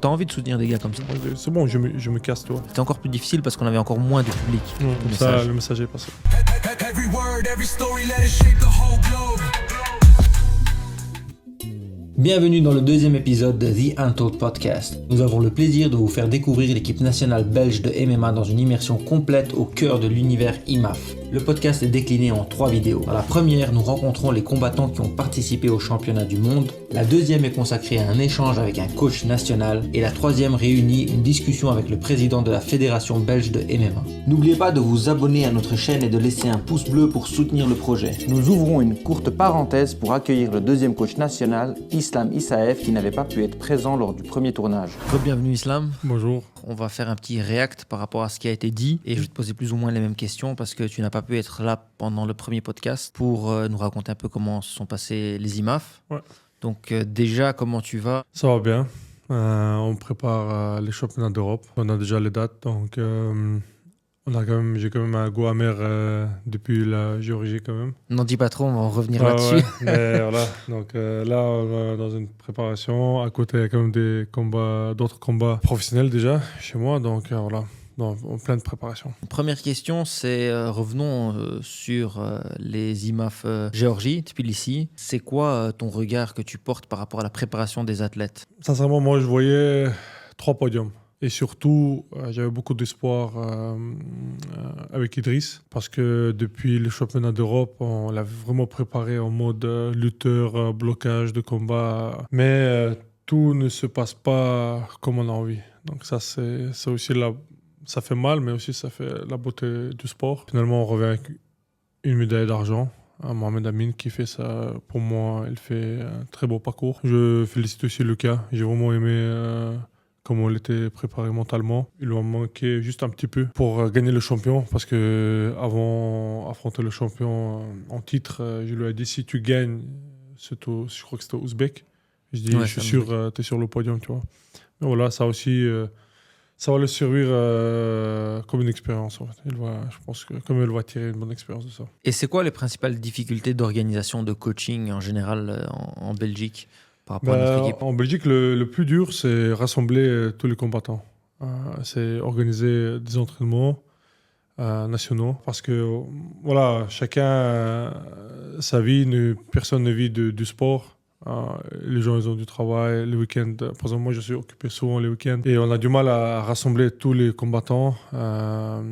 T'as envie de soutenir des gars comme ça? C'est bon, je me casse, toi. C'était encore plus difficile parce qu'on avait encore moins de public. Le message est passé. Every word, every story, let it shape the whole globe. Bienvenue dans le deuxième épisode de The Untold Podcast. Nous avons le plaisir de vous faire découvrir l'équipe nationale belge de MMA dans une immersion complète au cœur de l'univers IMAF. Le podcast est décliné en 3 vidéos. Dans la première, nous rencontrons les combattants qui ont participé au championnat du monde. La deuxième est consacrée à un échange avec un coach national. Et la troisième réunit une discussion avec le président de la Fédération belge de MMA. N'oubliez pas de vous abonner à notre chaîne et de laisser un pouce bleu pour soutenir le projet. Nous ouvrons une courte parenthèse pour accueillir le deuxième coach national, Islam Issaev, qui n'avait pas pu être présent lors du premier tournage. Bienvenue Islam. Bonjour. On va faire un petit react par rapport à ce qui a été dit et je vais te poser plus ou moins les mêmes questions parce que tu n'as pas pu être là pendant le premier podcast pour nous raconter un peu comment se sont passés les IMAF. Ouais. Donc déjà, comment tu vas? Ça va bien. On prépare les championnats d'Europe. On a déjà les dates, donc j'ai quand même un goût amer depuis la Géorgie quand même. N'en dis pas trop, on va en revenir là-dessus. Ouais, mais voilà. Donc là, on est dans une préparation. À côté, il y a quand même d'autres combats professionnels déjà chez moi. Donc voilà, en pleine préparation. Première question, c'est revenons sur les IMAF Géorgie, Tbilissi. C'est quoi ton regard que tu portes par rapport à la préparation des athlètes? Sincèrement, moi, je voyais 3 podiums. Et surtout, j'avais beaucoup d'espoir avec Idriss parce que depuis le championnat d'Europe, on l'a vraiment préparé en mode lutteur, blocage de combat. Mais tout ne se passe pas comme on a envie. Donc ça, c'est aussi ça fait mal, mais aussi ça fait la beauté du sport. Finalement, on revient avec une médaille d'argent. Mohamed Amin qui fait ça, pour moi, il fait un très beau parcours. Je félicite aussi Lucas. J'ai vraiment aimé comment il était préparé mentalement. Il lui a manqué juste un petit peu pour gagner le champion parce que avant d'affronter le champion en titre, je lui ai dit si tu gagnes, je crois que c'était Ouzbek, je dis je suis sûr tu es sur le podium, tu vois. Mais voilà, ça aussi, ça va le servir comme une expérience en fait. Je pense que comme il va tirer une bonne expérience de ça. Et c'est quoi les principales difficultés d'organisation de coaching en général en Belgique? En Belgique, le plus dur, c'est rassembler tous les combattants. C'est organiser des entraînements nationaux. Parce que, voilà, chacun sa vie, personne ne vit du sport. Les gens, ils ont du travail, les week-ends. Par exemple, moi, je suis occupé souvent les week-ends. Et on a du mal à rassembler tous les combattants à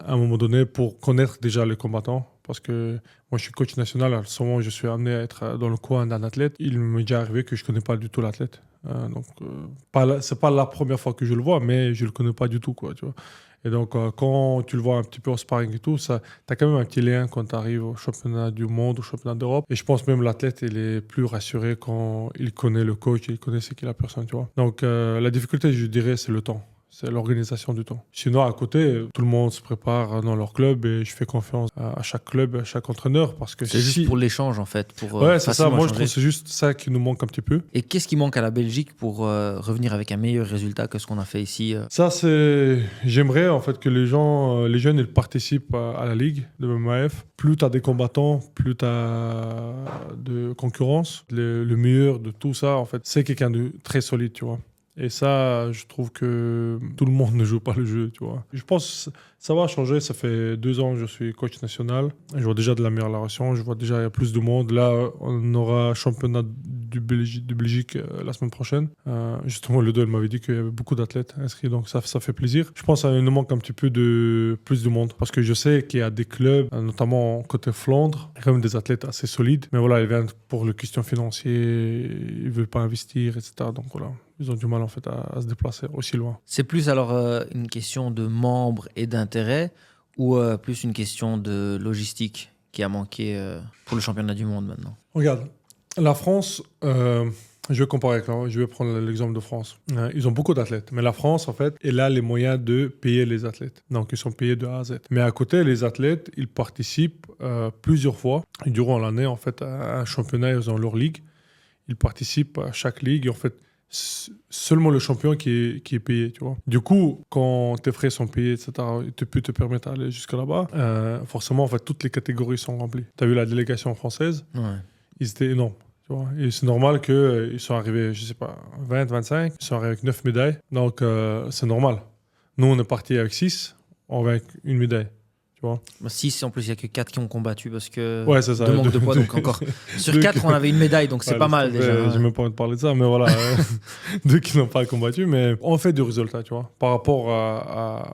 un moment donné pour connaître déjà les combattants. Parce que moi, je suis coach national. Alors, souvent, je suis amené à être dans le coin d'un athlète. Il m'est déjà arrivé que je ne connais pas du tout l'athlète. C'est pas la première fois que je le vois, mais je ne le connais pas du tout, quoi, tu vois. Et donc, quand tu le vois un petit peu au sparring et tout, tu as quand même un petit lien quand tu arrives au championnat du monde, au championnat d'Europe. Et je pense même l'athlète, il est plus rassuré quand il connaît le coach, il connaît ce qu'est la personne, tu vois. Donc, la difficulté, je dirais, c'est le temps. C'est l'organisation du temps. Sinon, à côté, tout le monde se prépare dans leur club et je fais confiance à chaque club, à chaque entraîneur. Parce que c'est juste pour l'échange, en fait. Ouais, c'est ça. Moi, je trouve que c'est juste ça qui nous manque un petit peu. Et qu'est-ce qui manque à la Belgique pour revenir avec un meilleur résultat que ce qu'on a fait ici Ça, j'aimerais en fait que les jeunes, ils participent à la ligue de MMAF. Plus tu as des combattants, plus tu as de concurrence. Le meilleur de tout ça, en fait, c'est quelqu'un de très solide, tu vois. Et ça, je trouve que tout le monde ne joue pas le jeu, tu vois. Je pense que ça va changer. Ça fait 2 ans que je suis coach national. Je vois déjà de l'amélioration. Je vois déjà qu'il y a plus de monde. Là, on aura championnat de Belgique la semaine prochaine. Justement, Ludo, elle m'avait dit qu'il y avait beaucoup d'athlètes inscrits. Donc, ça fait plaisir. Je pense qu'il nous manque un petit peu plus de monde. Parce que je sais qu'il y a des clubs, notamment côté Flandre, il y a quand même des athlètes assez solides. Mais voilà, ils viennent pour les questions financières. Ils ne veulent pas investir, etc. Donc, voilà. Ils ont du mal en fait à se déplacer aussi loin. C'est plus alors une question de membres et d'intérêt ou plus une question de logistique qui a manqué pour le championnat du monde maintenant? Regarde, la France, je vais comparer je vais prendre l'exemple de France. Ils ont beaucoup d'athlètes, mais la France en fait, elle a les moyens de payer les athlètes. Donc ils sont payés de A à Z. Mais à côté, les athlètes, ils participent plusieurs fois durant l'année en fait à un championnat. Ils ont leur ligue. Ils participent à chaque ligue et en fait seulement le champion qui est payé, tu vois. Du coup, quand tes frais sont payés, etc., tu peux te permettre d'aller jusque là-bas. Forcément, en fait, toutes les catégories sont remplies. Tu as vu la délégation française? Ouais. Ils étaient énormes. Tu vois. Et c'est normal qu'ils sont arrivés, je sais pas, 20, 25, ils sont arrivés avec 9 médailles. Donc, c'est normal. Nous, on est parti avec 6, on va avec une médaille. Tu vois. 6, en plus, il n'y a que 4 qui ont combattu parce que Ouais, c'est ça. deux manques de poids. Donc encore sur 4, on avait une médaille, donc c'est pas mal déjà. Je n'ai même pas envie de parler de ça, mais voilà. 2 qui n'ont pas combattu, mais on fait du résultat, tu vois. Par rapport à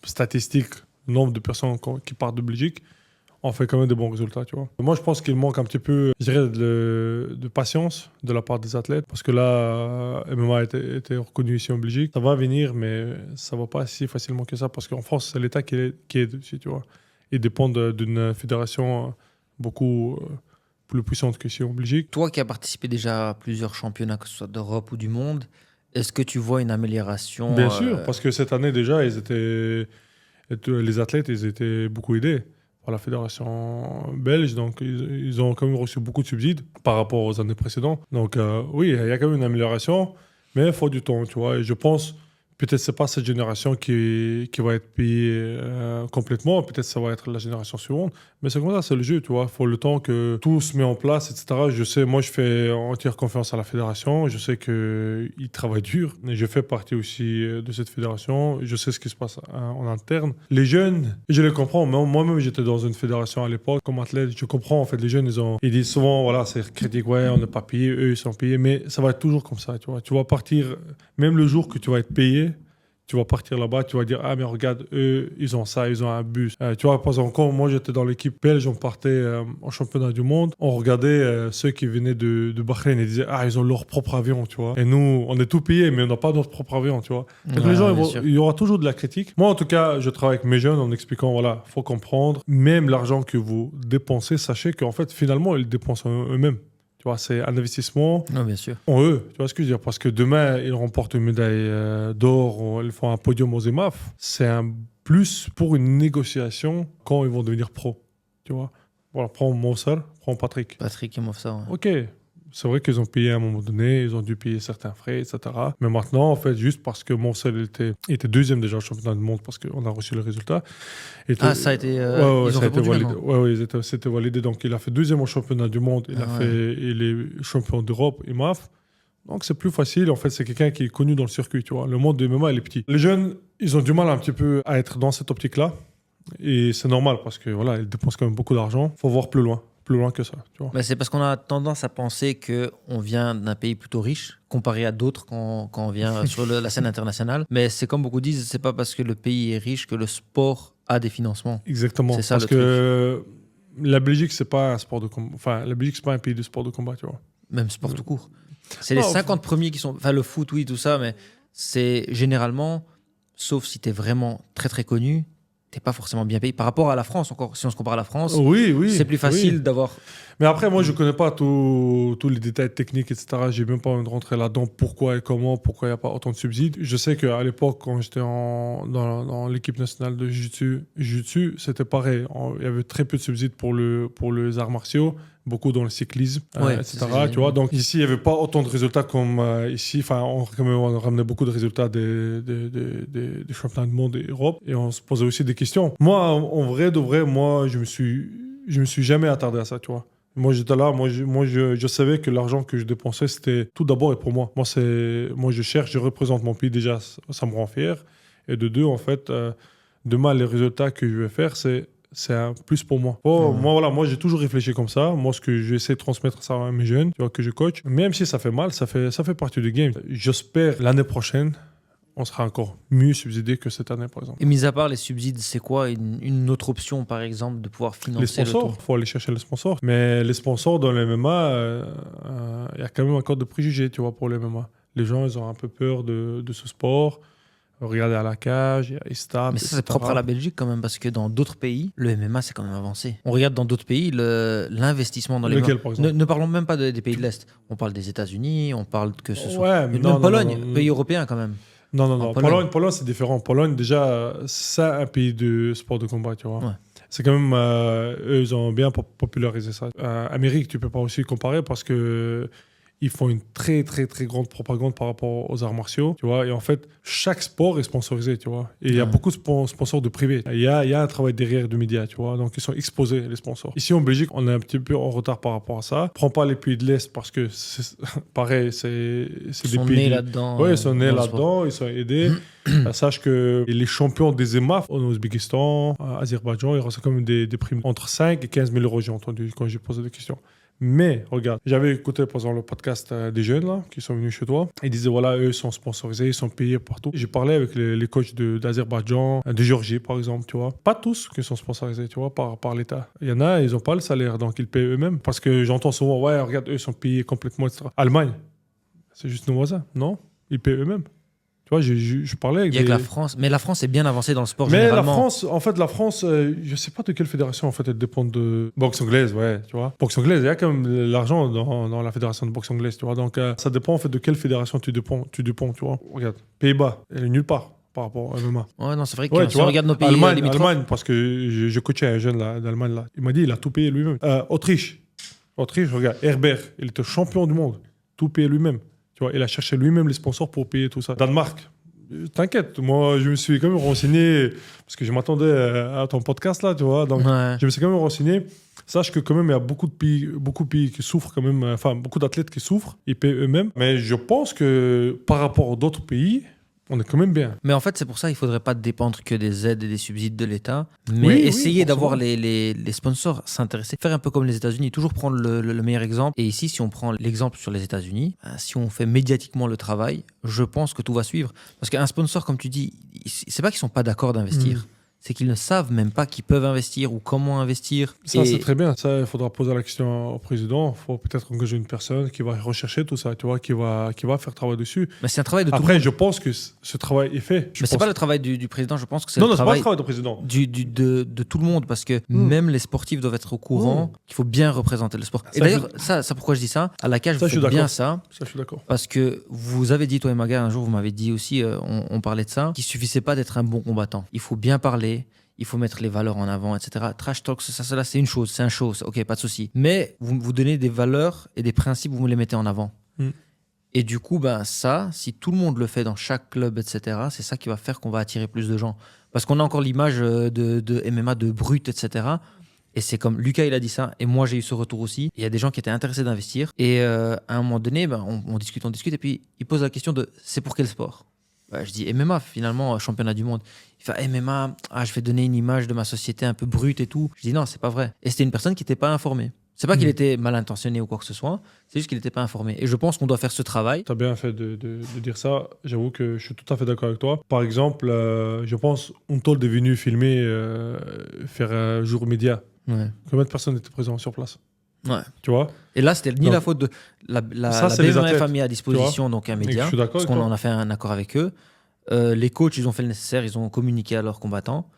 statistiques, le nombre de personnes qui partent de Belgique, on fait quand même de bons résultats, tu vois. Moi, je pense qu'il manque un petit peu, je dirais, de patience de la part des athlètes, parce que là, MMA a été reconnu ici en Belgique. Ça va venir, mais ça va pas si facilement que ça, parce qu'en France, c'est l'État qui est dessus, tu vois. Ils dépendent d'une fédération beaucoup plus puissante qu'ici en Belgique. Toi qui as participé déjà à plusieurs championnats, que ce soit d'Europe ou du monde, est-ce que tu vois une amélioration? Bien sûr, parce que cette année déjà, les athlètes, ils étaient beaucoup aidés par la fédération belge, donc ils ont quand même reçu beaucoup de subsides par rapport aux années précédentes. Donc oui, il y a quand même une amélioration, mais il faut du temps, tu vois. Et je pense, peut-être c'est pas cette génération qui va être payée complètement, peut-être ça va être la génération suivante, mais c'est comme ça, c'est le jeu, tu vois. Il faut le temps que tout se met en place, etc. Je sais, moi je fais entière confiance à la fédération, je sais qu'ils travaillent dur, et je fais partie aussi de cette fédération, je sais ce qui se passe en interne. Les jeunes, je les comprends, moi-même j'étais dans une fédération à l'époque, comme athlète, je comprends en fait, les jeunes ils disent souvent, voilà, c'est critique, ouais, on n'est pas payé, eux ils sont payés, mais ça va être toujours comme ça, tu vois. Tu vas partir, même le jour que tu vas être payé, tu vas partir là-bas, tu vas dire, ah mais regarde, eux, ils ont ça, ils ont un bus. Tu vois, par exemple, quand moi j'étais dans l'équipe belge, on partait en championnat du monde, on regardait ceux qui venaient de Bahreïn et disaient, ah, ils ont leur propre avion, tu vois. Et nous, on est tout payé, mais on n'a pas notre propre avion, tu vois. Donc les gens, il y aura toujours de la critique. Moi, en tout cas, je travaille avec mes jeunes en expliquant, voilà, faut comprendre, même l'argent que vous dépensez, sachez qu'en fait, finalement, ils dépensent eux-mêmes. Tu vois, c'est un investissement bien sûr. en eux. Tu vois ce que je veux dire? Parce que demain, ils remportent une médaille d'or, ils font un podium aux EMAF. C'est un plus pour une négociation quand ils vont devenir pro. Tu vois? Voilà, prends Moussar, prends Patrick. Patrick et Mofsa, ouais. Ok, c'est vrai qu'ils ont payé à un moment donné, ils ont dû payer certains frais, etc. Mais maintenant, en fait, juste parce que Moussar était deuxième déjà au championnat du monde, parce qu'on a reçu le résultat. Ça a été... ils ont été validé. C'était validé. Donc, il a fait deuxième au championnat du monde, il est champion d'Europe, IMAF. Donc, c'est plus facile. En fait, c'est quelqu'un qui est connu dans le circuit, tu vois. Le monde du MMA, il est petit. Les jeunes, ils ont du mal un petit peu à être dans cette optique-là. Et c'est normal, parce que voilà, ils dépensent quand même beaucoup d'argent. Il faut voir plus loin que ça, tu vois. Mais c'est parce qu'on a tendance à penser qu'on vient d'un pays plutôt riche comparé à d'autres quand on vient sur la scène internationale. Mais c'est comme beaucoup disent, c'est pas parce que le pays est riche que le sport a des financements. Exactement. C'est ça, parce que la Belgique, c'est pas un sport de combat. Enfin, la Belgique, c'est pas un pays de sport de combat, tu vois. Même sport tout court. C'est les 50 premiers qui sont... Enfin, le foot, oui, tout ça, mais c'est généralement, sauf si t'es vraiment très très connu, t'es pas forcément bien payé. Par rapport à la France, encore, si on se compare à la France, c'est plus facile d'avoir... Mais après, moi, je connais pas tous les détails techniques, etc. J'ai même pas envie de rentrer là-dedans. Pourquoi et comment, pourquoi il n'y a pas autant de subsides. Je sais qu'à l'époque, quand j'étais dans l'équipe nationale de Jiu-Jitsu, c'était pareil. Il y avait très peu de subsides pour les arts martiaux, beaucoup dans le cyclisme, etc. Tu vois. Donc ici, il n'y avait pas autant de résultats comme ici. Enfin, on ramenait beaucoup de résultats des championnats du monde et Europe. Et on se posait aussi des questions. Moi, en vrai, moi, je me suis jamais attardé à ça, tu vois. Moi, j'étais là, je savais que l'argent que je dépensais, c'était tout d'abord et pour moi. Moi, je représente mon pays déjà, ça me rend fier. Et de deux, en fait, demain, les résultats que je vais faire, c'est un plus pour moi. Moi, j'ai toujours réfléchi comme ça. Moi, ce que j'essaie de transmettre ça à mes jeunes, tu vois, que je coach, même si ça fait mal, ça fait partie du game. J'espère l'année prochaine, on sera encore mieux subsidé que cette année, par exemple. Et mis à part les subsides, c'est quoi une autre option, par exemple, de pouvoir financer les sponsors, le tour? Il faut aller chercher les sponsors. Mais les sponsors dans le MMA, il y a quand même encore de préjugés, tu vois, pour le MMA. Les gens, ils ont un peu peur de ce sport. Regardez à la cage, il y a Istab. Mais ça, c'est propre à la Belgique quand même, parce que dans d'autres pays, le MMA, c'est quand même avancé. On regarde dans d'autres pays, l'investissement dans les Lequel, par exemple? Ne parlons même pas des pays de l'Est. On parle des États-Unis, on parle que ce soit... Ouais, mais même Pologne, pays européen quand même. Non. Pologne, c'est différent. Pologne, déjà, c'est un pays de sport de combat, tu vois. Ouais. C'est quand même... eux, ils ont bien popularisé ça. Amérique, tu peux pas aussi comparer parce que ils font une très, très, très grande propagande par rapport aux arts martiaux, tu vois. Et en fait, chaque sport est sponsorisé, tu vois. Et il y a beaucoup de sponsors de privés. Il y a un travail derrière de médias, tu vois. Donc, ils sont exposés, les sponsors. Ici, en Belgique, on est un petit peu en retard par rapport à ça. Prends pas les pays de l'Est parce que, pareil, c'est Ils des sont pays... nés là-dedans. Oui, ils sont nés dans le là-dedans, ils sont aidés. Sache que les champions des EMAF en Ouzbékistan, Azerbaïdjan, ils reçoivent quand même des primes entre 5 et 15 000 euros, j'ai entendu quand j'ai posé des questions. Mais regarde, j'avais écouté par exemple le podcast des jeunes là, qui sont venus chez toi. Ils disaient voilà, eux sont sponsorisés, ils sont payés partout. J'ai parlé avec les coachs d'Azerbaïdjan, de Géorgie par exemple, tu vois. Pas tous qui sont sponsorisés, tu vois, par l'État. Il y en a, ils n'ont pas le salaire, donc ils payent eux-mêmes. Parce que j'entends souvent, ouais, regarde, eux sont payés complètement, etc. Allemagne, c'est juste nos voisins, non? Ils payent eux-mêmes. Tu vois, je parlais avec Il y a que la France, mais la France est bien avancée dans le sport Mais généralement. la France, je sais pas de quelle fédération en fait elle dépend de boxe anglaise, ouais, tu vois. Boxe anglaise, il y a quand même de l'argent dans la fédération de boxe anglaise, tu vois. Donc ça dépend en fait de quelle fédération tu dépends, tu vois. Regarde, Pays-Bas, elle est nulle part par rapport à MMA. Ouais, non, c'est vrai que Ouais, si on regarde nos pays limitrophes, Allemagne, parce que je coachais un jeune là, d'Allemagne là. Il m'a dit il a tout payé lui-même. Autriche, regarde, Herbert, il était champion du monde, tout payé lui-même. Tu vois, il a cherché lui-même les sponsors pour payer tout ça. Danemark. T'inquiète, moi je me suis quand même renseigné parce que je m'attendais à ton podcast là, tu vois. Donc ouais. je me suis quand même renseigné. Sache que quand même il y a beaucoup de pays qui souffrent quand même, enfin beaucoup d'athlètes qui souffrent, ils payent eux-mêmes. Mais je pense que par rapport à d'autres pays, on est quand même bien. Mais en fait, c'est pour ça qu'il ne faudrait pas dépendre que des aides et des subsides de l'État, mais Oui, essayer d'avoir forcément. les sponsors, s'intéresser, faire un peu comme les États-Unis, toujours prendre le meilleur exemple. Et ici, si on prend l'exemple sur les États-Unis, si on fait médiatiquement le travail, je pense que tout va suivre. Parce qu'un sponsor, comme tu dis, c'est pas qu'ils ne sont pas d'accord d'investir. C'est qu'ils ne savent même pas qu'ils peuvent investir ou comment investir. Ça, c'est très bien. Ça, il faudra poser la question au président. Il faut peut-être engager une personne qui va rechercher tout ça, tu vois, qui va faire travail dessus. Mais c'est un travail de tout le Après, monde. je pense que ce travail est fait. Mais c'est pas le travail du président, je pense que c'est Non, le non, c'est pas le travail travail du président. de tout le monde, parce que même les sportifs doivent être au courant qu'il faut bien représenter le sport. Et Ça, d'ailleurs, ça pourquoi je dis ça, à la cage, Ça, vous je suis faites bien d'accord. ça, Ça, je suis d'accord. parce que vous avez dit, toi et Maga, un jour, vous m'avez dit aussi, on parlait de ça, qu'il suffisait pas d'être un bon combattant. Il faut bien parler, il faut mettre les valeurs en avant, etc. Trash talk, ça, c'est une chose, c'est un show, ok, pas de souci. Mais vous donnez des valeurs et des principes, vous me les mettez en avant. Et du coup, ben ça, si tout le monde le fait dans chaque club, etc., c'est ça qui va faire qu'on va attirer plus de gens. Parce qu'on a encore l'image de MMA, de brut, etc. Et c'est comme Lucas, il a dit ça, et moi, j'ai eu ce retour aussi. Il y a des gens qui étaient intéressés d'investir. Et à un moment donné, ben, on discute, et puis il pose la question de c'est pour quel sport? Je dis MMA, finalement, championnat du monde. Il fait MMA, je vais donner une image de ma société un peu brute et tout. Je dis non, c'est pas vrai. Et c'était une personne qui n'était pas informée. C'est pas qu'il était mal intentionné ou quoi que ce soit, c'est juste qu'il n'était pas informé. Et je pense qu'on doit faire ce travail. Tu as bien fait de dire ça. J'avoue que je suis tout à fait d'accord avec toi. Par exemple, je pense Untold est venu filmer, faire un jour média. Ouais. Combien de personnes étaient présentes sur place? Ouais. Tu vois? Et là, c'était ni Donc, la faute de la ça, c'est les BMF athlètes, a mis à disposition donc un média, je suis d'accord parce avec qu'on toi. en a fait un accord avec eux. Les coachs, ils ont fait le nécessaire, ils ont communiqué à leurs combattants.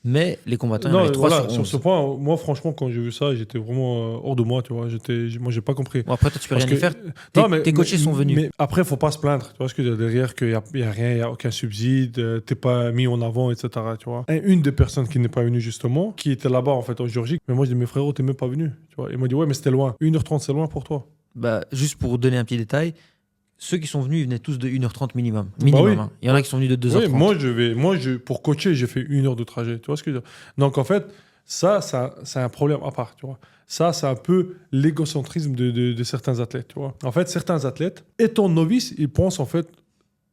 Mais les combattants, il y en avait 3 voilà, sur 11. ce point, moi, franchement, quand j'ai vu ça, j'étais vraiment hors de moi, tu vois. Moi, j'ai pas compris. Bon, après, toi, tu peux Parce rien y que- faire. Non, mais- Tes coachés sont venus. Mais après, il faut pas se plaindre. Tu vois ce que je veux dire derrière, qu'il y a rien, il y a aucun subside, t'es pas mis en avant, etc. Tu vois. Et une des personnes qui n'est pas venue justement, qui était là-bas en fait en Géorgie, mais moi je dis mais frérot, t'es même pas venu. Tu vois. Il m'a dit ouais, mais c'était loin. 1h30, c'est loin pour toi. Bah, juste pour vous donner un petit détail, ceux qui sont venus, ils venaient tous de 1h30 minimum. oui. Hein. Il y en a qui sont venus de 2h30. Oui, pour coacher, j'ai fait 1 heure de trajet. Tu vois ce que je veux dire. Donc en fait, ça c'est un problème à part. Tu vois. Ça, c'est un peu l'égocentrisme de certains athlètes. Tu vois. En fait, certains athlètes, étant novices, ils pensent en fait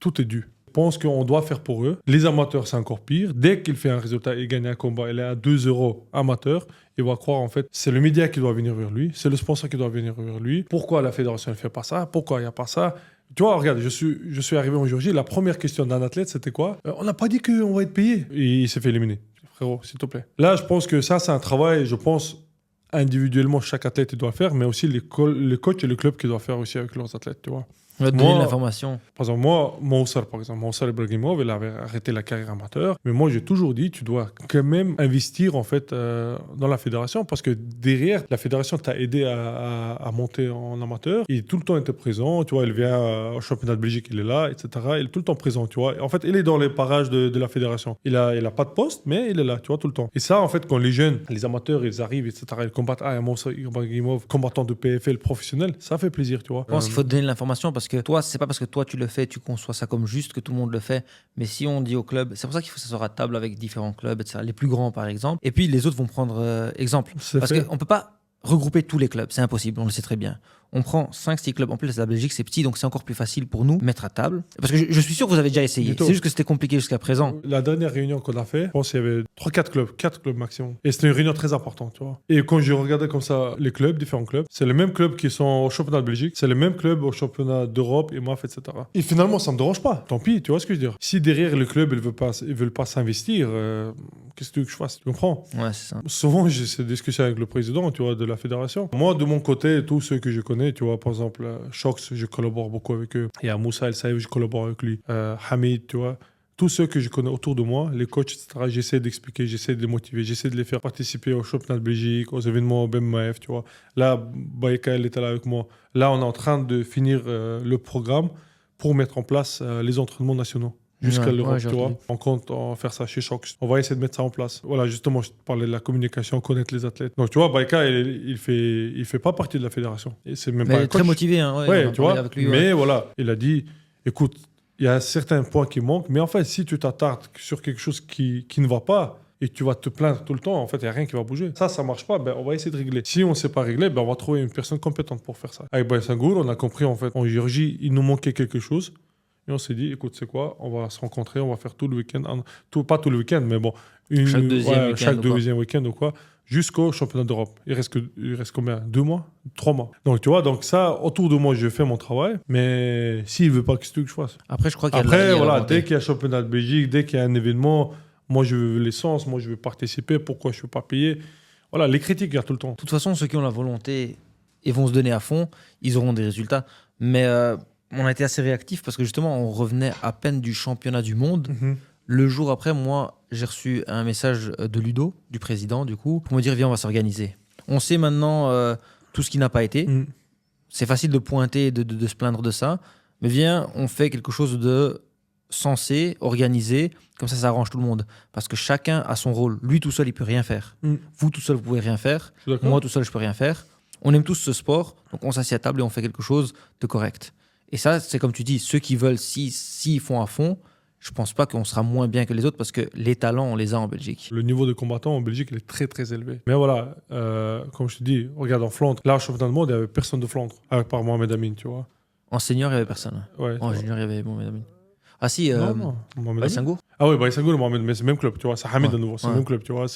tout est dû. Ils pensent qu'on doit faire pour eux. Les amateurs, c'est encore pire. Dès qu'il fait un résultat, il gagne un combat, il est à 2 euros amateur, il va croire en fait c'est le média qui doit venir vers lui, c'est le sponsor qui doit venir vers lui. Pourquoi la fédération ne fait pas ça? Pourquoi il n'y a pas ça? Tu vois, regarde, je suis arrivé en Géorgie, la première question d'un athlète, c'était quoi? On n'a pas dit qu'on va être payé. Et il s'est fait éliminer. Frérot, s'il te plaît. Là, je pense que ça, c'est un travail, je pense, individuellement, chaque athlète il doit faire, mais aussi les coachs et le club qui doivent faire aussi avec leurs athlètes, tu vois. On va te donner l'information. Par exemple, Moussar Ibrahimov, il avait arrêté la carrière amateur. Mais moi, j'ai toujours dit, tu dois quand même investir en fait dans la fédération parce que derrière, la fédération t'a aidé à monter en amateur. Il a tout le temps été présent. Tu vois, il vient au championnat de Belgique, il est là, etc. Il est tout le temps présent, tu vois. En fait, il est dans les parages de la fédération. Il a pas de poste, mais il est là, tu vois, tout le temps. Et ça, en fait, quand les jeunes, les amateurs, ils arrivent, etc., ils combattent. Moussar Ibrahimov, combattant de PFL professionnel, ça fait plaisir, tu vois. Je pense qu'il faut te donner l'information parce que toi, c'est pas parce que toi tu le fais, tu conçois ça comme juste que tout le monde le fait. Mais si on dit au club, c'est pour ça qu'il faut s'asseoir à table avec différents clubs, etc. Les plus grands par exemple. Et puis les autres vont prendre exemple. Parce qu'on peut pas regrouper tous les clubs, c'est impossible, on le sait très bien. On prend 5-6 clubs. En plus, la Belgique, c'est petit, donc c'est encore plus facile pour nous de mettre à table. Parce que je suis sûr que vous avez déjà essayé. C'est juste que c'était compliqué jusqu'à présent. La dernière réunion qu'on a fait, je pense qu'il y avait 3-4 clubs, 4 clubs maximum. Et c'était une réunion très importante, tu vois. Et quand je regardais comme ça les clubs, différents clubs, c'est les mêmes clubs qui sont au championnat de Belgique, c'est les mêmes clubs au championnat d'Europe, EMAF, etc. Et finalement, ça me dérange pas. Tant pis, tu vois ce que je veux dire. Si derrière le club, ils veulent pas s'investir, qu'est-ce que tu veux que je fasse? Tu comprends? Ouais, c'est ça. Souvent, j'ai cette discussion avec le président, tu vois, de la fédération. Moi, de mon côté, tous ceux que je connais, tu vois, par exemple, Shox, je collabore beaucoup avec eux. Il y a Moussa El Saïf, je collabore avec lui. Hamid, tu vois. Tous ceux que je connais autour de moi, les coachs, etc., j'essaie d'expliquer, j'essaie de les motiver, j'essaie de les faire participer au championnat de Belgique, aux événements BMF, tu vois. Là, Baïka, elle était là avec moi. Là, on est en train de finir le programme pour mettre en place les entraînements nationaux. Jusqu'à l'Europe, tu vois. On compte faire ça chez Shox. On va essayer de mettre ça en place. Voilà, justement, je te parlais de la communication, connaître les athlètes. Donc, tu vois, Baïka, il fait pas partie de la fédération. Et c'est même pas un coach. Très motivé, hein. Ouais, tu vois. Avec lui, mais voilà, il a dit, écoute, il y a certains points qui manquent, mais en fait, si tu t'attardes sur quelque chose qui ne va pas et que tu vas te plaindre tout le temps, en fait, il n'y a rien qui va bouger. Ça marche pas, ben, on va essayer de régler. Si on ne sait pas régler, ben, on va trouver une personne compétente pour faire ça. Avec Baïsangour, on a compris, en fait, en Géorgie, il nous manquait quelque chose. Et on s'est dit, écoute, c'est quoi? On va se rencontrer, on va faire tout le week-end. Pas tout le week-end, mais bon. Chaque deuxième week-end ou quoi. Jusqu'au championnat d'Europe. Il reste combien? 2 mois? 3 mois. Donc, tu vois, donc ça, autour de moi, je fais mon travail. Mais s'il ne veut pas, qu'est-ce que je fasse? Après, je crois qu'il y a Après, voilà, dès qu'il y a championnat de Belgique, dès qu'il y a un événement, moi, je veux l'essence, moi, je veux participer. Pourquoi je ne veux pas payer? Voilà, les critiques, il y a tout le temps. De toute façon, ceux qui ont la volonté et vont se donner à fond, ils auront des résultats. Mais on a été assez réactifs parce que justement, on revenait à peine du championnat du monde. Le jour après, moi, j'ai reçu un message de Ludo, du président, du coup, pour me dire, viens, on va s'organiser. On sait maintenant tout ce qui n'a pas été. C'est facile de pointer et de se plaindre de ça. Mais viens, on fait quelque chose de sensé, organisé. Comme ça arrange tout le monde. Parce que chacun a son rôle. Lui, tout seul, il peut rien faire. Vous, tout seul, vous pouvez rien faire. Moi, tout seul, je peux rien faire. On aime tous ce sport. Donc, on s'assied à table et on fait quelque chose de correct. Et ça, c'est comme tu dis, ceux qui veulent, s'ils font à fond, je ne pense pas qu'on sera moins bien que les autres parce que les talents, on les a en Belgique. Le niveau de combattant en Belgique, il est très, très élevé. Mais voilà, comme je te dis, regarde en Flandre, là, au championnat du monde, il n'y avait personne de Flandre, à part Mohamed Amin, tu vois. En senior, il n'y avait personne. Ouais, en junior, il y avait Mohamed Amin. Ah si, Baïsangour. Ah oui, Baïsangour et Mohamed, mais c'est le même club, tu vois. C'est Hamid de nouveau, c'est le même club, tu vois.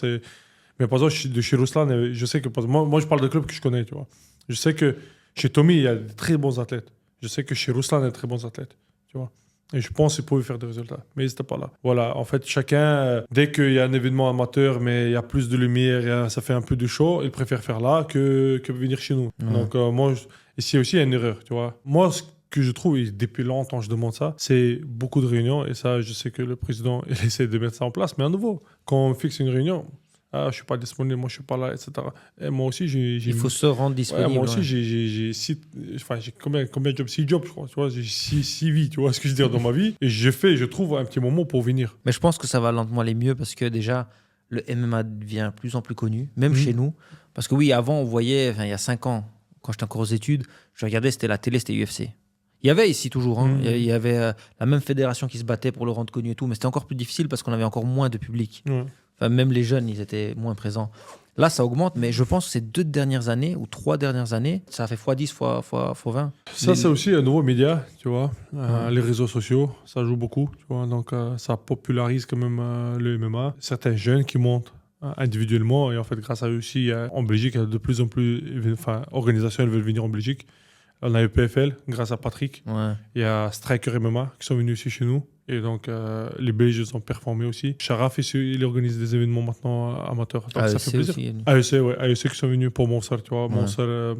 Mais par exemple, de chez Ruslan, je sais que... Moi, je parle de clubs que je connais, tu vois. Je sais que chez Tommy, il y a de très bons athlètes. Je sais que chez Ruslan, il y a de très bons athlètes, tu vois. Et je pense qu'ils pouvaient faire des résultats. Mais ils n'étaient pas là. Voilà, en fait, chacun, dès qu'il y a un événement amateur, mais il y a plus de lumière, ça fait un peu de show, il préfère faire là que venir chez nous. Donc, moi, ici aussi, il y a une erreur, tu vois. Moi, ce que je trouve, et depuis longtemps, je demande ça, c'est beaucoup de réunions. Et ça, je sais que le président, il essaie de mettre ça en place. Mais à nouveau, quand on fixe une réunion... Ah, je suis pas disponible, moi je suis pas là, etc. Et moi aussi, il faut se rendre disponible. Moi aussi, j'ai combien de jobs? 6 jobs, je crois. Tu vois, j'ai 6 vies, tu vois ce que je veux dire, dans ma vie. Et je trouve un petit moment pour venir. Mais je pense que ça va lentement aller mieux parce que déjà, le MMA devient de plus en plus connu, même chez nous. Parce que oui, avant, on voyait, il y a 5 ans, quand j'étais encore aux études, je regardais, c'était la télé, c'était UFC. Il y avait ici toujours, hein, il y avait la même fédération qui se battait pour le rendre connu et tout, mais c'était encore plus difficile parce qu'on avait encore moins de public. Enfin, même les jeunes, ils étaient moins présents. Là, ça augmente, mais je pense que ces 2 dernières années ou 3 dernières années, ça a fait x10, x20. Ça, c'est aussi un nouveau média, tu vois. Les réseaux sociaux, ça joue beaucoup, tu vois. Donc, ça popularise quand même le MMA. Certains jeunes qui montent individuellement, et en fait, grâce à eux aussi, en Belgique, il y a de plus en plus d'organisations qui veulent venir en Belgique. On a eu PFL, grâce à Patrick. Il y a Striker MMA qui sont venus ici chez nous. Et donc, les Belges ont performé aussi. Sharaf, il organise des événements maintenant amateurs. Donc, ça fait plaisir. Aussi, ouais. AEC qui sont venus pour Monster, tu vois.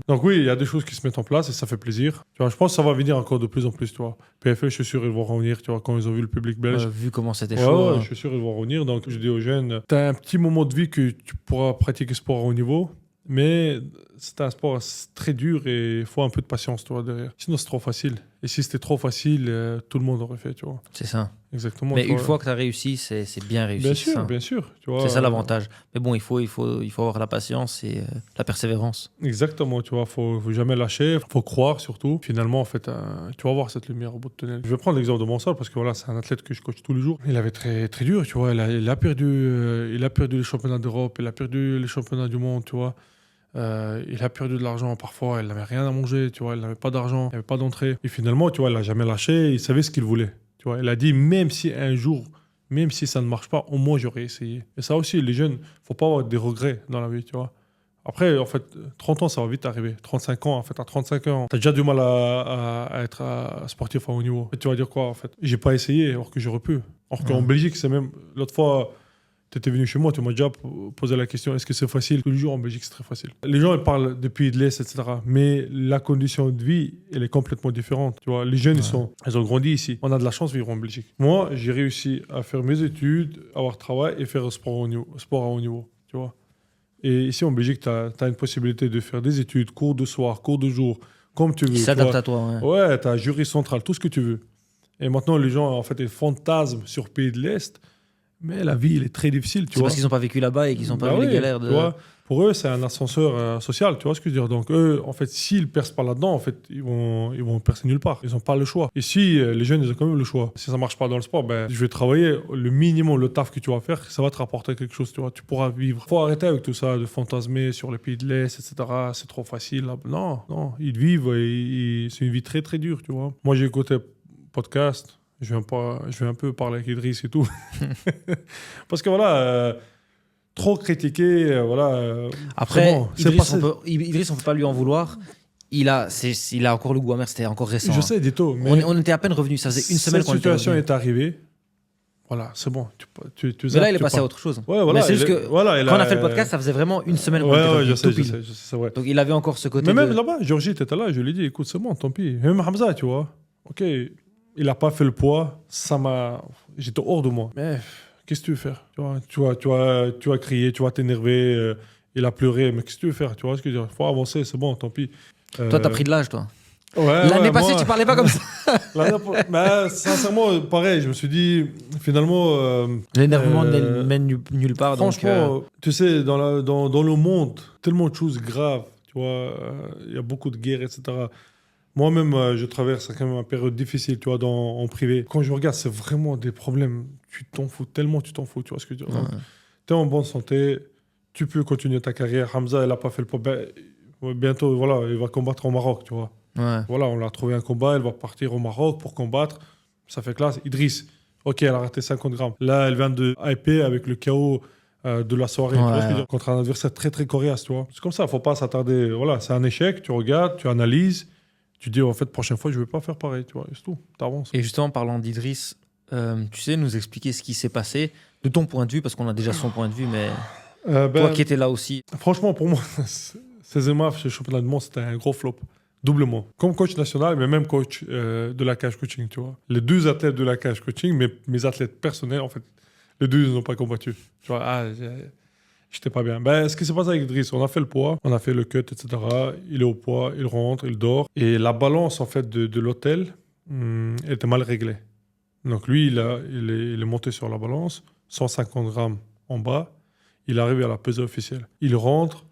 Donc oui, il y a des choses qui se mettent en place et ça fait plaisir. Tu vois, je pense que ça va venir encore de plus en plus, tu vois. PFL, je suis sûr, ils vont revenir, tu vois, quand ils ont vu le public belge. Vu comment c'était chaud. Ouais, je suis sûr, ils vont revenir. Donc, je dis aux jeunes, t'as un petit moment de vie que tu pourras pratiquer sport à haut niveau. Mais c'est un sport très dur et il faut un peu de patience, tu vois, derrière. Sinon, c'est trop facile. Et si c'était trop facile, tout le monde aurait fait, tu vois. C'est ça. Exactement. Mais une fois que tu as réussi, c'est bien réussi. Bien sûr. Tu vois, c'est ça l'avantage. Mais bon, il faut avoir la patience et la persévérance. Exactement, tu vois. Faut jamais lâcher. Faut croire surtout. Finalement, en fait, tu vas voir cette lumière au bout de tunnel. Je vais prendre l'exemple de Monsal parce que voilà, c'est un athlète que je coach tous les jours. Il avait très, très dur, tu vois. Il a perdu les championnats d'Europe, il a perdu les championnats du monde, tu vois. Il a perdu de l'argent parfois, il n'avait rien à manger, tu vois, il n'avait pas d'argent, il n'avait pas d'entrée. Et finalement, tu vois, il n'a jamais lâché, il savait ce qu'il voulait. Tu vois, il a dit, même si un jour, même si ça ne marche pas, au moins j'aurais essayé. Et ça aussi, les jeunes, il ne faut pas avoir des regrets dans la vie, tu vois. Après, en fait, 30 ans, ça va vite arriver. 35 ans, en fait, à 35 ans, tu as déjà du mal à être sportif à haut niveau. Et tu vas dire quoi, en fait? J'ai pas essayé, alors que j'aurais pu. Alors qu'en Belgique, c'est même... L'autre fois... Tu étais venu chez moi, tu m'as déjà posé la question, est-ce que c'est facile? Tous les jours en Belgique, c'est très facile. Les gens, ils parlent de pays de l'Est, etc. Mais la condition de vie, elle est complètement différente. Tu vois, les jeunes, ils ont grandi ici. On a de la chance de vivre en Belgique. Moi, j'ai réussi à faire mes études, avoir travail et faire sport à haut niveau. Tu vois. Et ici, en Belgique, tu as une possibilité de faire des études, cours de soir, cours de jour, comme tu veux. Qui s'adapte à toi. Ouais, tu as jury central, tout ce que tu veux. Et maintenant, les gens, en fait, ils fantasment sur pays de l'Est. Mais la vie, elle est très difficile, tu vois. C'est parce qu'ils n'ont pas vécu là-bas et qu'ils n'ont pas vu les galères de... Tu vois, pour eux, c'est un ascenseur social, tu vois ce que je veux dire. Donc eux, en fait, s'ils ne percent pas là-dedans, en fait, ils vont percer nulle part. Ils n'ont pas le choix. Et si les jeunes, ils ont quand même le choix. Si ça ne marche pas dans le sport, ben, je vais travailler le minimum, le taf que tu vas faire, ça va te rapporter quelque chose, tu vois. Tu pourras vivre. Il faut arrêter avec tout ça, de fantasmer sur les pays de l'Est, etc. C'est trop facile. Là. Non, ils vivent et c'est une vie très, très dure, tu vois. Moi, j'ai écouté podcast. Je vais un peu parler avec Idriss et tout. Parce que voilà, trop critiquer, voilà. Après, bon, Idriss, on ne peut pas lui en vouloir. Il a encore le goût amer, c'était encore récent. Je sais, Dito. Mais on était à peine revenu, ça faisait une semaine qu'on était revenu. Cette situation est arrivée. Voilà, c'est bon. Mais là, il est passé à autre chose. Ouais, voilà, mais c'est juste que quand on a fait le podcast, ça faisait vraiment une semaine qu'on était revenu. Je sais, c'est vrai. Donc il avait encore ce côté. Mais même là-bas, Georgie était là, je lui ai dit, écoute, c'est bon, tant pis. Même Hamza, tu vois. Ok. Il n'a pas fait le poids, j'étais hors de moi. Mais qu'est-ce que tu veux faire? Tu vas crier, tu vas t'énerver, il a pleuré, mais qu'est-ce que tu veux faire? Tu vois ce que je veux dire? Il faut avancer, c'est bon, tant pis. Toi, t'as pris de l'âge, toi. L'année passée, tu parlais pas comme ça. Mais sincèrement, pareil, je me suis dit, finalement... L'énervement ne mène nulle part. Franchement, tu sais, dans le monde, tellement de choses graves, tu vois, il y a beaucoup de guerres, etc. Moi-même, je traverse quand même une période difficile, tu vois, en privé. Quand je regarde, c'est vraiment des problèmes. Tu t'en fous, tellement tu t'en fous, tu vois ce que je veux dire. Tu es en bonne santé, tu peux continuer ta carrière. Hamza, il n'a pas fait le poids. Bientôt, voilà, il va combattre au Maroc, tu vois. Ouais. Voilà, on l'a trouvé un combat, il va partir au Maroc pour combattre. Ça fait classe. Idriss, ok, elle a raté 50 grammes. Là, elle vient de hyper avec le KO de la soirée, tu vois ce que je veux dire, contre un adversaire très, très coriace, tu vois. C'est comme ça, il ne faut pas s'attarder. Voilà, c'est un échec, tu regardes, tu analyses. Tu dis, en fait, prochaine fois, je ne vais pas faire pareil, tu vois, c'est tout, t'avances. Et justement, parlant d'Idriss, tu sais nous expliquer ce qui s'est passé, de ton point de vue, parce qu'on a déjà son point de vue, mais toi qui étais là aussi. Franchement, pour moi, ces EMAF chez le championnat du monde, c'était un gros flop, doublement. Comme coach national, mais même coach de la cage coaching, tu vois. Les deux athlètes de la cage coaching, mais mes athlètes personnels, en fait, les deux, ils n'ont pas combattu. Tu vois, j'étais pas bien. Ce qui s'est passé avec Idriss, on a fait le poids, on a fait le cut, etc. Il est au poids, il rentre, il dort. Et la balance, en fait, de l'hôtel était mal réglée. Donc lui, il est monté sur la balance, 150 grammes en bas. Il arrive à la pesée officielle. Il rentre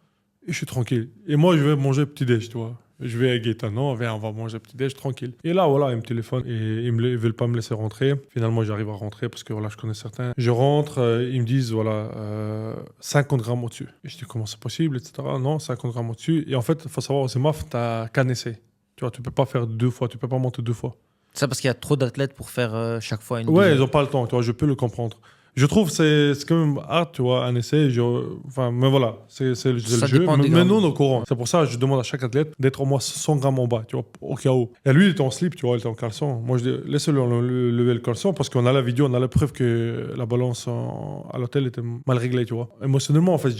et je suis tranquille. Et moi, je vais manger petit-déj, tu vois. Je vais à Gaëtan, viens, on va manger petit-déj tranquille. Et là, voilà, il me téléphone et ils ne veulent pas me laisser rentrer. Finalement, j'arrive à rentrer parce que voilà, je connais certains. Je rentre, ils me disent, voilà, 50 grammes au-dessus. Et je dis, comment c'est possible, etc. Non, 50 grammes au-dessus. Et en fait, il faut savoir, c'est MAF, tu n'as qu'un essai. Tu vois, tu ne peux pas faire 2 fois, tu ne peux pas monter 2 fois. Ça parce qu'il y a trop d'athlètes pour faire chaque fois une. Ouais, ils n'ont pas le temps, tu vois, je peux le comprendre. Je trouve que c'est quand même hard, tu vois, un essai. Enfin, mais voilà, c'est le jeu. dépend des Mais nous, grammes. on est au courant. C'est pour ça que je demande à chaque athlète d'être au moins 100 grammes en bas, tu vois, au cas où. Et lui, il était en slip, tu vois, il était en caleçon. Moi, je dis, laissez-le lever le caleçon parce qu'on a la vidéo, on a la preuve que la balance à l'hôtel était mal réglée, tu vois. Émotionnellement, en fait,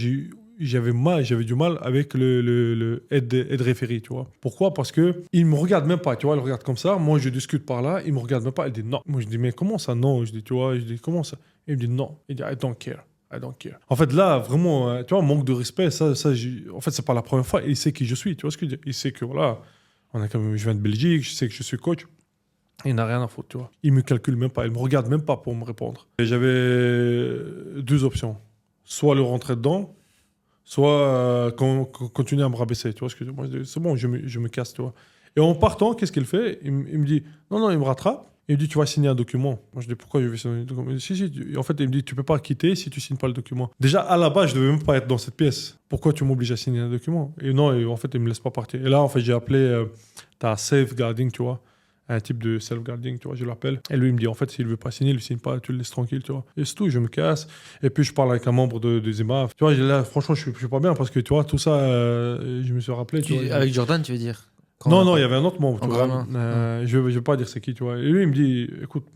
j'avais du mal avec le aide référé, tu vois. Pourquoi? Parce que il me regarde même pas, tu vois, il regarde comme ça. Moi, je discute par là, il me regarde même pas. Il dit non. Moi, je dis mais comment ça non? Je dis tu vois, je dis comment ça? Il me dit non. Il dit I don't care. I don't care. En fait, là, vraiment, tu vois, manque de respect. En fait, c'est pas la première fois. Il sait qui je suis, tu vois ce que je dis? Il sait que voilà, je viens de Belgique, je sais que je suis coach. Il n'a rien à foutre, tu vois. Il me calcule même pas, il me regarde même pas pour me répondre. Et j'avais deux options. Soit le rentrer dedans, soit continuer à me rabaisser, tu vois ce que je dis. Moi, je dis, c'est bon, je me casse, tu vois. Et en partant, qu'est-ce qu'il fait? Il me dit, non, il me rattrape. Il me dit, tu vas signer un document. Moi, je dis, pourquoi je vais signer un document? Il me dit, si. En fait, il me dit, tu peux pas quitter si tu signes pas le document. Déjà, à la base, je devais même pas être dans cette pièce. Pourquoi tu m'obliges à signer un document? Et non, en fait, il me laisse pas partir. Et là, en fait, j'ai appelé, t'as safeguarding, tu vois. Un type de self-guarding, tu vois, je l'appelle. Et lui, il me dit, en fait, s'il veut pas signer, il ne signe pas, tu le laisses tranquille, tu vois. Et c'est tout, je me casse. Et puis, je parle avec un membre des EMAF. Tu vois, là, franchement, je suis pas bien parce que, tu vois, tout ça, je me suis rappelé. Tu vois, Avec Jordan, tu veux dire? non, il y avait un autre membre, tu Encore vois. un. Je vais pas dire c'est qui, tu vois. Et lui, il me dit, écoute,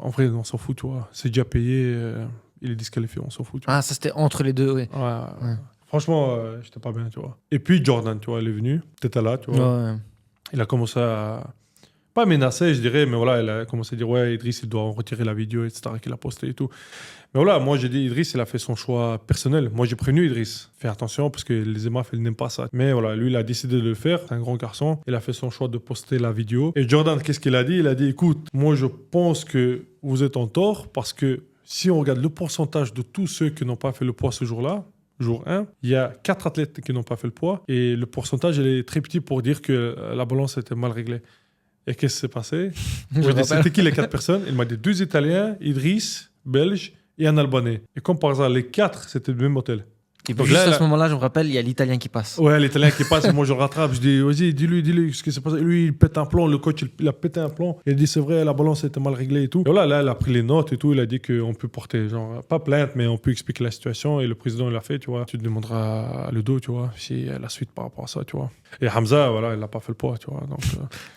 en vrai, on s'en fout, tu vois. C'est déjà payé, il est disqualifié, on s'en fout, tu vois. Ah, ça c'était entre les deux, oui. Ouais. Franchement, j'étais pas bien, tu vois. Et puis, Jordan, tu vois, il est venu. T'étais là, tu vois. Ouais. Il a commencé à... Pas menacer, je dirais, mais voilà, il a commencé à dire, ouais, Idriss, il doit retirer la vidéo, etc., qu'il a posté et tout. Mais voilà, moi, j'ai dit, Idriss, il a fait son choix personnel. Moi, j'ai prévenu Idriss. Fais attention, parce que les EMAF, ils n'aiment pas ça. Mais voilà, lui, il a décidé de le faire. C'est un grand garçon. Il a fait son choix de poster la vidéo. Et Jordan, qu'est-ce qu'il a dit? Il a dit, écoute, moi, je pense que vous êtes en tort, parce que si on regarde le pourcentage de tous ceux qui n'ont pas fait le poids ce jour-là, jour 1, il y a 4 athlètes qui n'ont pas fait le poids. Et le pourcentage, il est très petit pour dire que la balance était mal réglée. Et qu'est-ce qui s'est passé? C'était qui les 4 personnes? Il m'a dit 2 Italiens, Idriss, Belge et un Albanais. Et comme par hasard, les 4, c'était le même hôtel. Et puis juste à ce moment-là, je me rappelle, il y a l'Italien qui passe. Ouais, l'Italien qui passe, moi je le rattrape, je dis, vas-y, dis-lui ce qui s'est passé. Lui, il pète un plomb, le coach, il a pété un plomb. Il a dit, c'est vrai, la balance était mal réglée et tout. Et voilà, là, il a pris les notes et tout, il a dit qu'on peut porter, genre, pas plainte, mais on peut expliquer la situation. Et le président, il l'a fait, tu vois. Tu te demanderas le dos, tu vois, si la suite par rapport à ça, tu vois. Et Hamza, voilà, il n'a pas fait le poids, tu vois. Donc,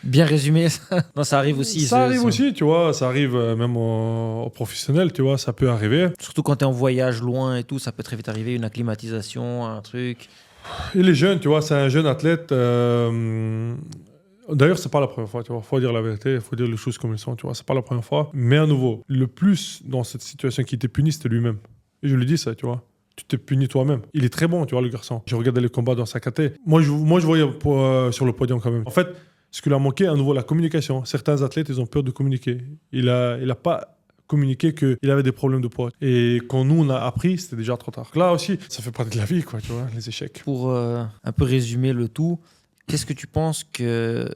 Bien résumé, ça. Non, ça arrive aussi. Ça arrive aussi, tu vois, ça arrive même aux professionnels, tu vois, ça peut arriver. Surtout quand tu es en voyage loin et tout, ça peut très vite arriver, une acclimatisation, un truc. Il est jeune, tu vois, c'est un jeune athlète. D'ailleurs, c'est pas la première fois, tu vois. Faut dire la vérité, il faut dire les choses comme elles sont, tu vois. C'est pas la première fois. Mais à nouveau, le plus dans cette situation qui était puni, c'était lui-même. Et je lui dis ça, tu vois. Tu t'es puni toi-même. Il est très bon, tu vois, le garçon. J'ai regardé les combats dans sa caté. Moi, je voyais sur le podium quand même. En fait, ce qui lui a manqué, à nouveau, la communication. Certains athlètes, ils ont peur de communiquer. Il a pas communiqué qu'il avait des problèmes de poids. Et quand nous, on a appris, c'était déjà trop tard. Là aussi, ça fait partie de la vie, quoi, tu vois, les échecs. Pour un peu résumer le tout, qu'est-ce que tu penses que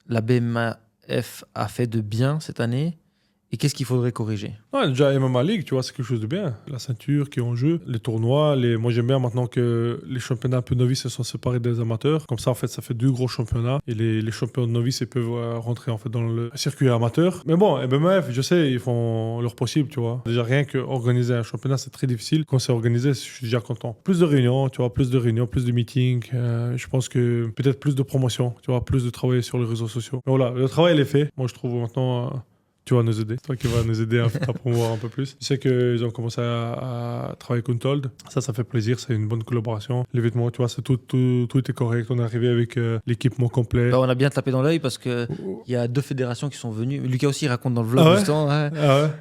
la BMAF a fait de bien cette année et qu'est-ce qu'il faudrait corriger? Ouais, déjà, MMA League, tu vois, c'est quelque chose de bien. La ceinture qui est en jeu, les tournois. Moi, j'aime bien maintenant que les championnats un peu novices se sont séparés des amateurs. Comme ça, en fait, ça fait 2 gros championnats. Et les champions de novices, ils peuvent rentrer en fait, dans le circuit amateur. Mais bon, BMAF, je sais, ils font leur possible, tu vois. Déjà, rien qu'organiser un championnat, c'est très difficile. Quand c'est organisé, je suis déjà content. Plus de réunions, tu vois, plus de meetings. Je pense que peut-être plus de promotion, tu vois, plus de travail sur les réseaux sociaux. Mais voilà, le travail, il est fait. Moi, je trouve maintenant... tu vas nous aider. C'est toi qui vas nous aider à promouvoir un peu plus. Je sais qu'ils ont commencé à travailler avec Untold. Ça fait plaisir. C'est une bonne collaboration. Les vêtements, tu vois, tout était correct. On est arrivé avec l'équipement complet. On a bien tapé dans l'œil parce qu'il y a 2 fédérations qui sont venues. Lucas aussi, il raconte dans le vlog justement,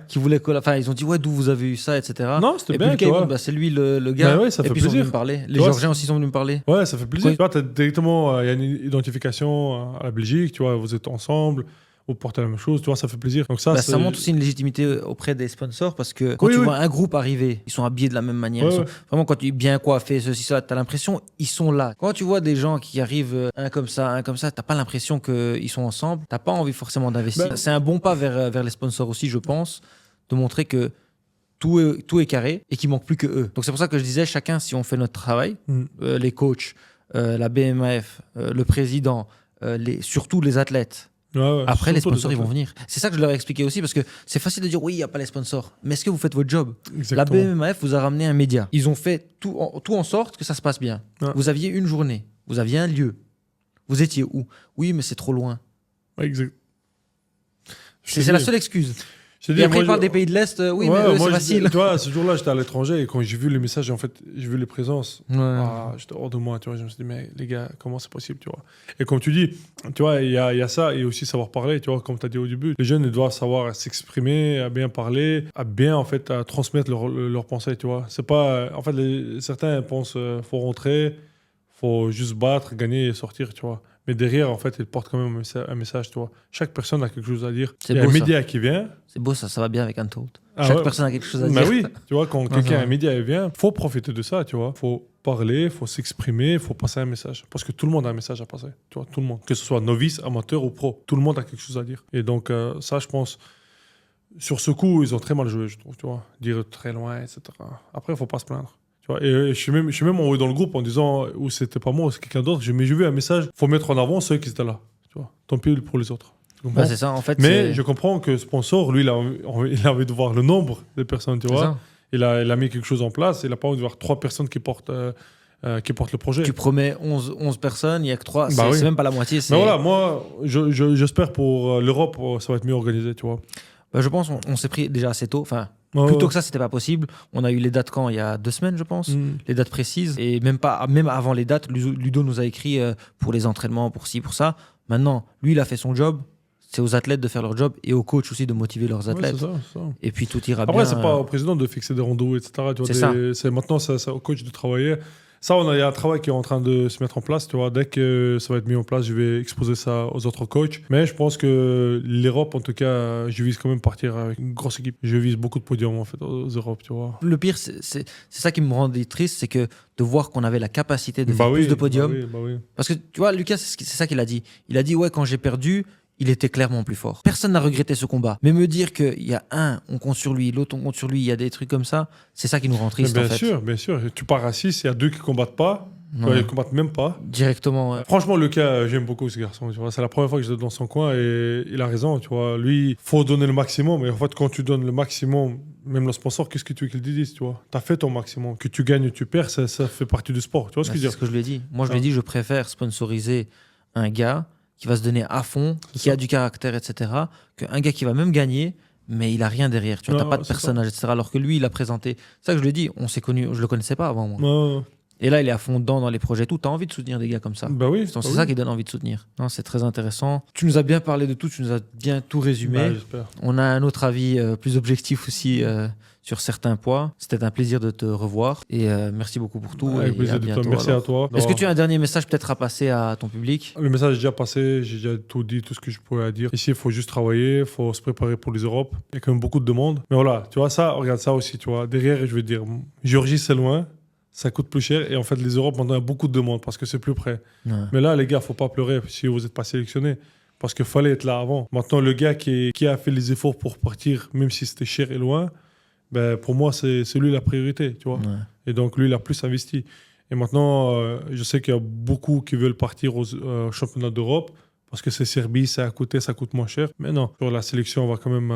qui voulaient ils ont dit, ouais, d'où vous avez eu ça, etc. Non, c'était bien, puis Lucas, c'est lui le gars. Ouais, ça fait et puis plaisir. ils sont venus me parler. Les Georgiens aussi sont venus me parler. Ouais, ça fait plaisir. Tu vois, directement, il y a une identification à la Belgique. Tu vois, vous êtes ensemble. Vous portez la même chose, tu vois, ça fait plaisir. Donc ça montre aussi une légitimité auprès des sponsors parce que quand tu vois un groupe arriver, ils sont habillés de la même manière. Vraiment, quand tu es bien coiffé, ceci, ça, tu as l'impression ils sont là. Quand tu vois des gens qui arrivent un comme ça, t'as pas l'impression qu'ils sont ensemble. T'as pas envie forcément d'investir. C'est un bon pas vers les sponsors aussi, je pense, de montrer que tout est carré et qu'il manque plus que eux. Donc c'est pour ça que je disais, chacun, si on fait notre travail, les coachs, la BMAF, le président, surtout les athlètes, Ouais, Après, les surtout sponsors, ils vont venir. C'est ça que je leur ai expliqué aussi, parce que c'est facile de dire oui, il n'y a pas les sponsors. Mais est-ce que vous faites votre job? Exactement. La BMAF vous a ramené un média. Ils ont fait tout en sorte que ça se passe bien. Ouais. Vous aviez une journée, vous aviez un lieu. Vous étiez où? Oui, mais c'est trop loin. Ouais, exact. C'est la seule excuse. Je te dis, Et après, moi, ils parlent des pays de l'Est. Oui, ouais, mais eux, moi, c'est facile. Tu vois, ce jour-là, j'étais à l'étranger et quand j'ai vu les messages, en fait, j'ai vu les présences. Ouais. J'étais hors de moi, tu vois. Je me suis dit, mais les gars, comment c'est possible, tu vois. Et comme tu dis, tu vois, il y a ça et aussi savoir parler, tu vois, comme tu as dit au début. Les jeunes, ils doivent savoir s'exprimer, à bien parler, à bien, en fait, à transmettre leurs pensées, tu vois. C'est pas... En fait, certains pensent faut rentrer, faut juste battre, gagner et sortir, tu vois. Mais derrière, en fait, ils portent quand même un message, tu vois. Chaque personne a quelque chose à dire. C'est Il y a beau, un ça. média qui vient. C'est beau, ça va bien avec Untold. Ah Chaque ouais. personne a quelque chose à Bah dire. oui, tu vois, quand c'est quelqu'un, vrai. un média vient, faut profiter de ça, tu vois. Faut parler, faut s'exprimer, faut passer un message. Parce que tout le monde a un message à passer, tu vois, tout le monde. Que ce soit novice, amateur ou pro, tout le monde a quelque chose à dire. Et donc, ça, je pense, sur ce coup, ils ont très mal joué, je trouve, tu vois. Dire très loin, etc. Après, il faut pas se plaindre. Tu vois. Et je suis même envoyé dans le groupe en disant, ou c'était pas moi, ou c'est quelqu'un d'autre, j'ai vu un message, faut mettre en avant ceux qui étaient là, tu vois. Tant pis pour les autres. Tu comprends? Bah, c'est ça, en fait. Mais je comprends que le sponsor, lui, il a envie de voir le nombre de personnes, tu c'est vois. ça. Il a mis quelque chose en place. Il n'a pas envie de voir 3 personnes qui portent le projet. Tu promets 11 personnes, il n'y a que 3. Bah oui. C'est même pas la moitié. Mais voilà, moi, j'espère pour l'Europe, ça va être mieux organisé, tu vois. Bah, je pense on s'est pris déjà assez tôt. Enfin, Ouais, plus tôt ouais. que ça, c'était pas possible. On a eu les dates quand? Il y a 2 semaines, je pense. Mm. Les dates précises. Et même avant les dates, Ludo nous a écrit pour les entraînements, pour ci, pour ça. Maintenant, lui, il a fait son job. C'est aux athlètes de faire leur job et aux coachs aussi de motiver leurs Ouais, athlètes. c'est ça. Et puis tout ira bien. Après, c'est pas au président de fixer des rendez-vous, etc. Tu vois, C'est maintenant, c'est au coach de travailler. Ça, il y a un travail qui est en train de se mettre en place. Tu vois. Dès que ça va être mis en place, je vais exposer ça aux autres coachs. Mais je pense que l'Europe, en tout cas, je vise quand même partir avec une grosse équipe. Je vise beaucoup de podiums en fait, aux Europes. Tu vois. Le pire, c'est ça qui me rendait triste, c'est que de voir qu'on avait la capacité de faire oui, plus de podiums. Bah oui. Parce que tu vois, Lucas, c'est ça qu'il a dit. Il a dit, ouais, quand j'ai perdu, il était clairement plus fort. Personne n'a regretté ce combat. Mais me dire qu'il y a un, on compte sur lui, l'autre, on compte sur lui, il y a des trucs comme ça, c'est ça qui nous rend triste, Mais en fait. bien sûr. Tu pars à 6, il y a 2 qui combattent pas. Ouais. Ils combattent même pas. Directement, ouais. Franchement, Lucas, j'aime beaucoup ce garçon. Tu vois. C'est la première fois que je suis dans son coin et il a raison. Tu vois. Lui, faut donner le maximum. Mais en fait, quand tu donnes le maximum, même le sponsor, qu'est-ce que tu veux qu'il te dise, tu vois. T'as fait ton maximum. Que tu gagnes ou tu perds, ça fait partie du sport. Tu vois ce que je veux C'est dire? ce que je lui ai dit. Moi, je lui ai dit, je préfère sponsoriser un gars qui va se donner à fond, C'est qui ça. a du caractère, etc., qu'un gars qui va même gagner, mais il a rien derrière. Tu vois, Non, t'as pas de c'est personnage, etc. Alors que lui, il a présenté. C'est ça que je lui ai dit. On s'est connus, je le connaissais pas avant moi. Ouais. Et là, il est à fond dedans dans les projets. Tout, t'as envie de soutenir des gars comme ça. Bah oui. C'est ça qui donne envie de soutenir. Non, c'est très intéressant. Tu nous as bien parlé de tout, tu nous as bien tout résumé. Bah, j'espère. On a un autre avis plus objectif aussi sur certains points. C'était un plaisir de te revoir et merci beaucoup pour tout. Avec et plaisir à de toi. bientôt, Merci alors. à toi. Est-ce que tu as un dernier message peut-être à passer à ton public? Le message est déjà passé, j'ai déjà tout dit, tout ce que je pouvais dire. Ici, il faut juste travailler, il faut se préparer pour les Europes. Il y a quand même beaucoup de demandes. Mais voilà, tu vois, ça, regarde ça aussi, tu vois. Derrière, je veux dire, Géorgie, c'est loin, ça coûte plus cher. Et en fait, les Europes, maintenant, il y a beaucoup de demandes parce que c'est plus près. Ouais. Mais là, les gars, faut pas pleurer si vous n'êtes pas sélectionné. Parce qu'il fallait être là avant. Maintenant, le gars qui a fait les efforts pour partir, même si c'était cher et loin, ben, pour moi, c'est lui la priorité, tu vois. Ouais. Et donc, lui, il a plus investi. Et maintenant, je sais qu'il y a beaucoup qui veulent partir au championnat d'Europe parce que c'est Serbie, ça a coûté, ça coûte moins cher. Mais non, sur la sélection, on va quand même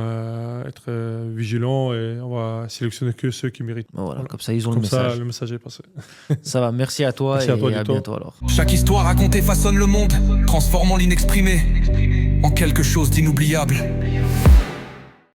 être vigilant et on va sélectionner que ceux qui méritent. Bon, voilà, comme ça, ils ont Comme le ça, message. le message est passé. Ça va, merci à toi Merci et à toi, à Dito. bientôt alors. Chaque histoire racontée façonne le monde, transformant l'inexprimé en quelque chose d'inoubliable.